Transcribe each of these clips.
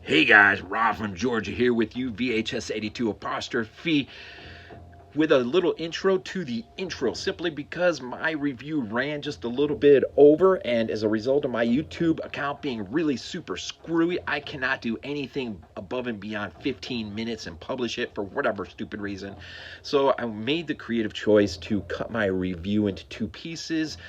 Hey guys, Rob from Georgia here with you, VHS82 apostrophe, with a little intro to the intro, simply because my review ran just a little bit over, and as a result of my YouTube account being really super screwy, I cannot do anything above and beyond 15 minutes and publish it for whatever stupid reason. So I made the creative choice to cut my review into two pieces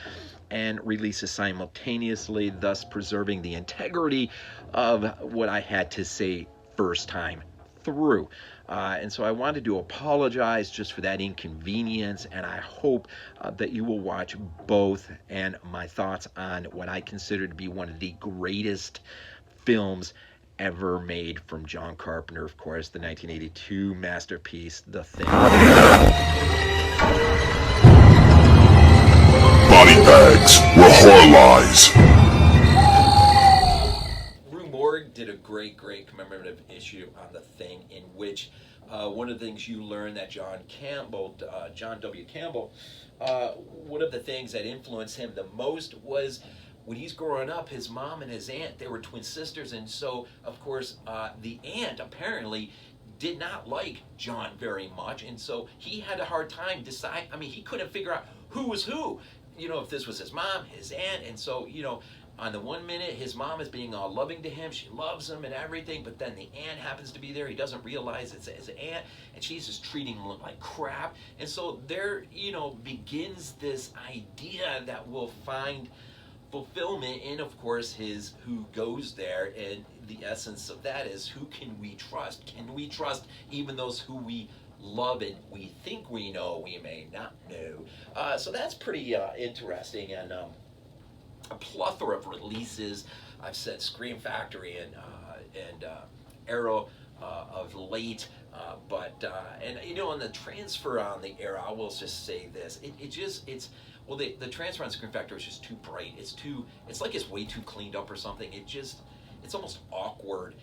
and release it simultaneously, thus preserving the integrity of what I had to say first time through. And so I wanted to apologize just for that inconvenience, and I hope that you will watch both and my thoughts on what I consider to be one of the greatest films ever made from John Carpenter, of course, the 1982 masterpiece, The Thing. BodyBags, where horror lies. Did a great commemorative issue on The Thing, in which one of the things you learn that John W. Campbell, one of the things that influenced him the most was when he's growing up, his mom and his aunt, they were twin sisters, and so, of course, the aunt apparently did not like John very much, and so he had a hard time he couldn't figure out who was who, if this was his mom, his aunt, and so, on the one minute, his mom is being all loving to him. She loves him and everything. But then the aunt happens to be there. He doesn't realize it's his aunt. And she's just treating him like crap. And so there, begins this idea that will find fulfillment in, of course, his who goes there. And the essence of that is, who can we trust? Can we trust even those who we love and we think we know, we may not know? So that's pretty interesting. And a plethora of releases. I've said Scream Factory and Arrow of late, but on the transfer on the Arrow, I will just say this: the transfer on Scream Factory is just too bright. It's like it's way too cleaned up or something. It's almost awkward.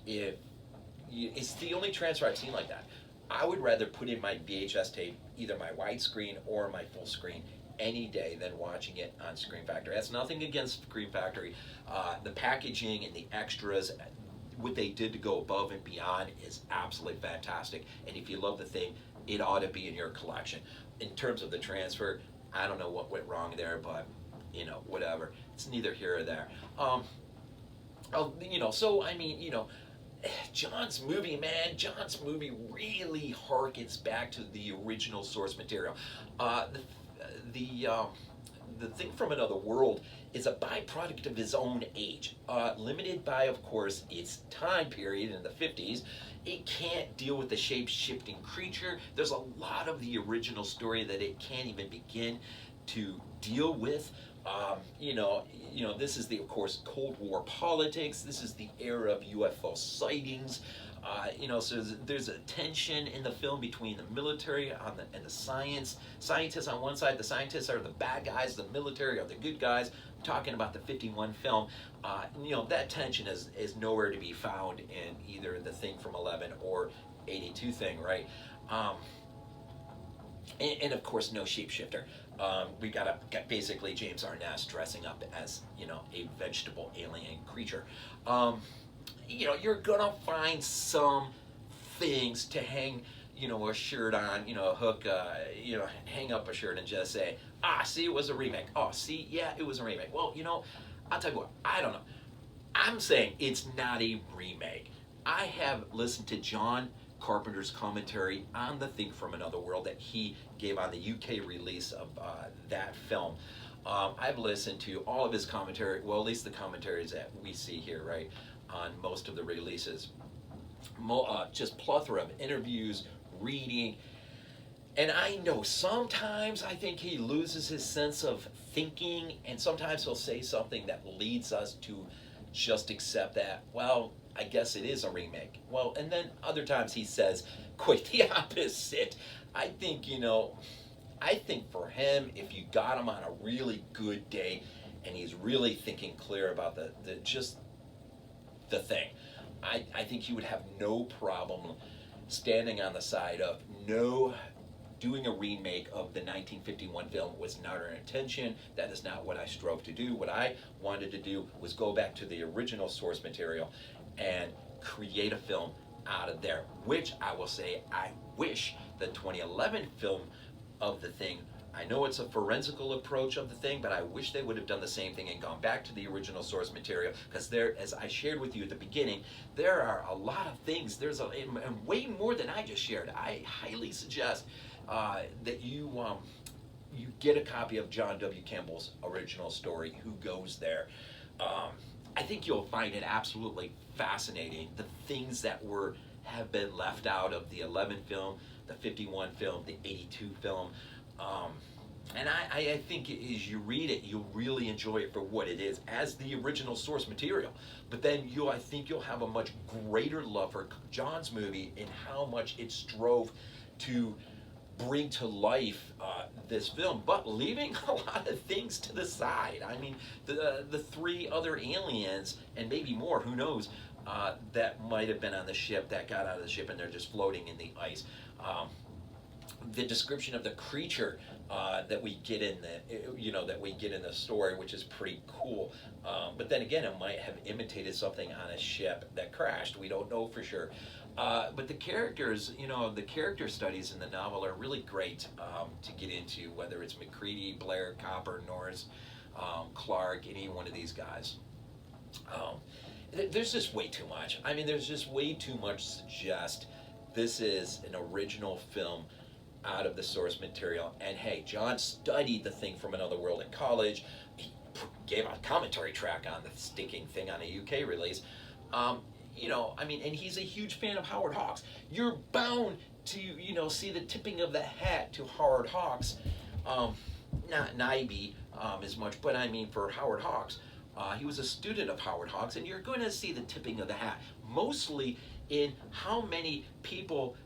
It's the only transfer I've seen like that. I would rather put in my VHS tape, either my widescreen or my full screen, any day than watching it on Scream Factory. That's nothing against Scream Factory. The packaging and the extras, what they did to go above and beyond, is absolutely fantastic. And if you love The Thing, it ought to be in your collection. In terms of the transfer, I don't know what went wrong there, but whatever. It's neither here or there. John's movie really harkens back to the original source material. The Thing from Another World is a byproduct of his own age, limited by, of course, its time period in the 50s. It can't deal with the shape-shifting creature. There's a lot of the original story that it can't even begin to deal with. This is of course, Cold War politics. This is the era of UFO sightings. So there's a tension in the film between the military and the scientists on one side. The scientists are the bad guys. The military are the good guys. I'm talking about the 51 film. That tension is nowhere to be found in either The Thing from 11 or 82 Thing, right? And of course, no shapeshifter. We got basically James Arness dressing up as, a vegetable alien creature. You're gonna find some things to hang, a shirt on, a hook, hang up a shirt and just say, see, it was a remake. Oh, see, yeah, it was a remake. Well, I'll tell you what, I don't know. I'm saying it's not a remake. I have listened to John Carpenter's commentary on The Thing from Another World that he gave on the UK release of that film. I've listened to all of his commentary, well, at least the commentaries that we see here, right, on most of the releases. Just plethora of interviews, reading, and I know sometimes I think he loses his sense of thinking, and sometimes he'll say something that leads us to just accept that, well, I guess it is a remake. Well, and then other times he says quite the opposite. I think for him, if you got him on a really good day and he's really thinking clear about the Thing, I think he would have no problem standing on the side of doing a remake of the 1951 film was not our intention. That is not what I strove to do. What I wanted to do was go back to the original source material and create a film out of there, which I will say I wish the 2011 film of The Thing, I know it's a forensical approach of The Thing, but I wish they would have done the same thing and gone back to the original source material, because there, as I shared with you at the beginning, there are a lot of things, and way more than I just shared. I highly suggest that you get a copy of John W. Campbell's original story, Who Goes There. I think you'll find it absolutely fascinating, the things that have been left out of the 11 film, the 51 film, the 82 film. And I think as you read it, you'll really enjoy it for what it is as the original source material. But then I think you'll have a much greater love for John's movie and how much it strove to bring to life this film, but leaving a lot of things to the side. I mean, the three other aliens, and maybe more, who knows, that might have been on the ship, that got out of the ship, and they're just floating in the ice. The description of the creature that we get in the story, which is pretty cool. But then again, it might have imitated something on a ship that crashed. We don't know for sure. But the characters, the character studies in the novel are really great to get into, whether it's McCready, Blair, Copper, Norris, Clark, any one of these guys. There's just way too much. I mean, there's just way too much to suggest this is an original film out of the source material. And hey, John studied The Thing from Another World in college. He gave a commentary track on the stinking thing on a UK release. And he's a huge fan of Howard Hawks. You're bound to, see the tipping of the hat to Howard Hawks. Not Nibbe as much, but I mean for Howard Hawks. He was a student of Howard Hawks, and you're going to see the tipping of the hat, mostly in how many people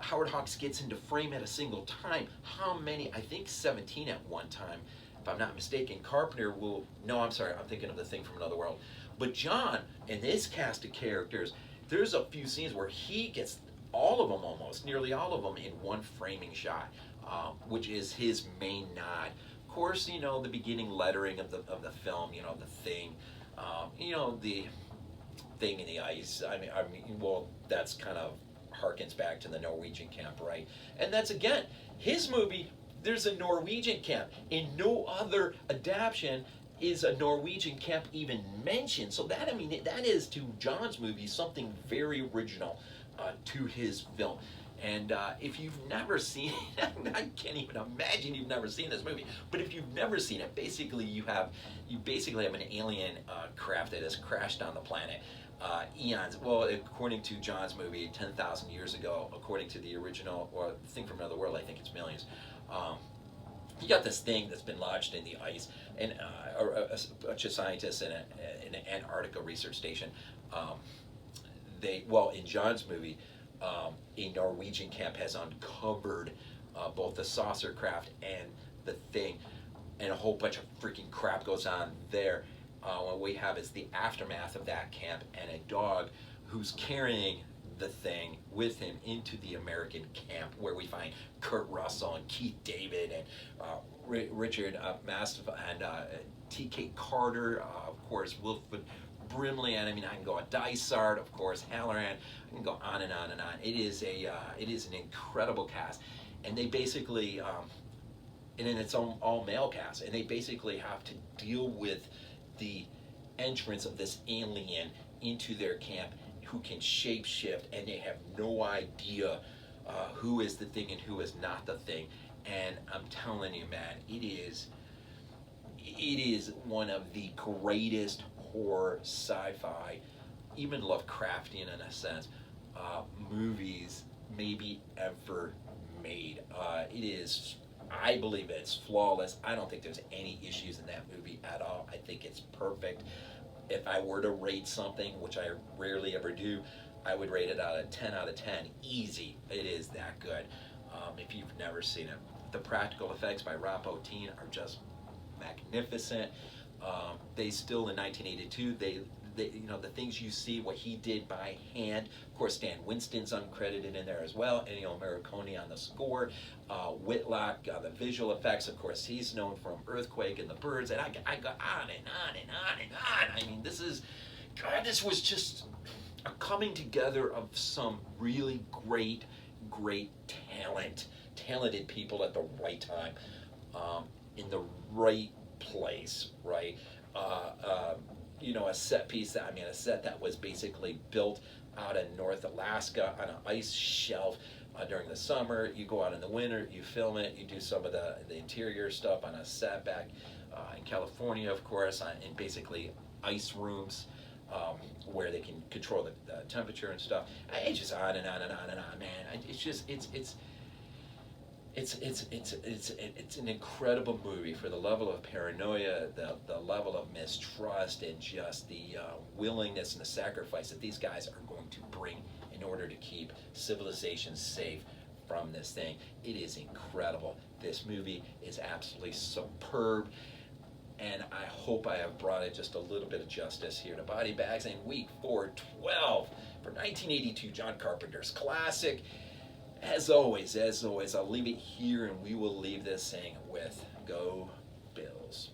Howard Hawks gets into frame at a single time. How many? I think 17 at one time, if I'm not mistaken. Carpenter I'm thinking of The Thing from Another World. But John, in this cast of characters, there's a few scenes where he gets all of them, nearly all of them, in one framing shot, which is his main nod. Of course, the beginning lettering of the film, The Thing, the thing in the ice. That's kind of harkens back to the Norwegian camp, right? And that's, again, his movie, there's a Norwegian camp. In no other adaptation is a Norwegian camp even mentioned. So that is, to John's movie, something very original to his film. And if you've never seen it, I can't even imagine you've never seen this movie. But if you've never seen it, basically you have an alien craft that has crashed on the planet. Eons, well, according to John's movie, 10,000 years ago, according to the original, or The Thing from Another World, I think it's millions. You got this thing that's been lodged in the ice, and a bunch of scientists in an Antarctica research station. In John's movie, a Norwegian camp has uncovered both the saucer craft and the thing, and a whole bunch of freaking crap goes on there. What we have is the aftermath of that camp, and a dog who's carrying the thing with him into the American camp, where we find Kurt Russell and Keith David and Richard Mastiff and T.K. Carter, of course, Wilford, Brimley, and I can go on Dysart, of course, Hallahan. I can go on and on and on. It is an incredible cast, and they basically, and then it's all male cast, and they basically have to deal with the entrance of this alien into their camp, who can shapeshift, and they have no idea who is the thing and who is not the thing. And I'm telling you, man, it is one of the greatest horror, sci-fi, even Lovecraftian in a sense, movies maybe ever made. It is, I believe it's flawless. I don't think there's any issues in that movie at all. I think it's perfect. If I were to rate something, which I rarely ever do, I would rate it out of 10 out of 10. Easy. It is that good. If you've never seen it. The practical effects by Rob Bottin are just magnificent. They still, in 1982, they the things you see, what he did by hand. Of course, Stan Winston's uncredited in there as well. Ennio Morricone on the score. Whitlock on the visual effects. Of course, he's known from Earthquake and The Birds. And I go on and on and on and on. This was just a coming together of some really great talented people at the right time, in the right place, right? A set piece a set that was basically built out in North Alaska on an ice shelf during the summer. You go out in the winter, you film it, you do some of the interior stuff on a set back in California, of course, in basically ice rooms. Where they can control the temperature and stuff. It's just on and on and on and on, man. It's an incredible movie for the level of paranoia, the level of mistrust, and just the willingness and the sacrifice that these guys are going to bring in order to keep civilization safe from this thing. It is incredible. This movie is absolutely superb. And I hope I have brought it just a little bit of justice here to Body Bags in week 412 for 1982 John Carpenter's classic. As always, I'll leave it here, and we will leave this thing with Go Bills.